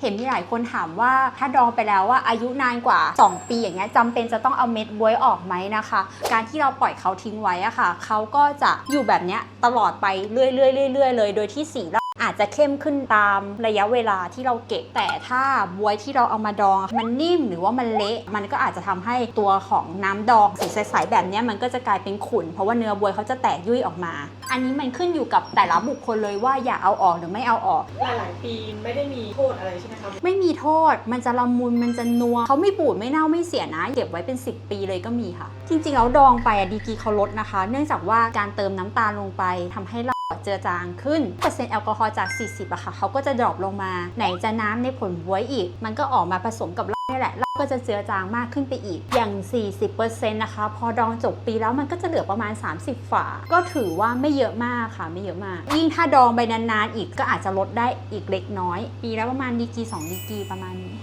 เห็นมีหลายคนถามว่าถ้าดองไปแล้วว่าอายุนานกว่า2ปีอย่างเงี้ยจำเป็นจะต้องเอาเม็ดบ๊วยออกไหมนะคะการที่เราปล่อยเขาทิ้งไว้อะค่ะเขาก็จะอยู่แบบเนี้ยตลอดไปเรื่อยๆเลยโดยที่สีอาจจะเข้มขึ้นตามระยะเวลาที่เราเก็บแต่ถ้าบ๊วยที่เราเอามาดองมันนิ่มหรือว่ามันเละมันก็อาจจะทำให้ตัวของน้ำดองสีใสๆแบบนี้มันก็จะกลายเป็นขุ่นเพราะว่าเนื้อบ๊วยเขาจะแตกยุ่ยออกมาอันนี้มันขึ้นอยู่กับแต่ละบุคคลเลยว่าอยากเอาออกหรือไม่เอาออกหลายปีไม่ได้มีโทษอะไรใช่ไหมคะไม่มีโทษมันจะละมุนมันจะนัวเขาไม่บูดไม่เน่าไม่เสียนะเก็บไว้เป็น10 ปีเลยก็มีค่ะจริงๆแล้วดองไปดีกรีเขาลดนะคะเนื่องจากว่าการเติมน้ำตาลลงไปทำให้เราเจือจางขึ้นเปอร์เซ็นต์แอลกอฮอล์จาก40อะค่ะเขาก็จะดรอปลงมาไหนจะน้ำในผลบ๊วยอีกมันก็ออกมาผสมกับนี่แหละเราก็จะเจือจางมากขึ้นไปอีกอย่าง 40% นะคะพอดองจบปีแล้วมันก็จะเหลือประมาณ30 ฝาก็ถือว่าไม่เยอะมากค่ะไม่เยอะมากยิ่งถ้าดองไปนานๆอีกก็อาจจะลดได้อีกเล็กน้อยปีละประมาณดีกรี2 ดีกรีประมาณนี้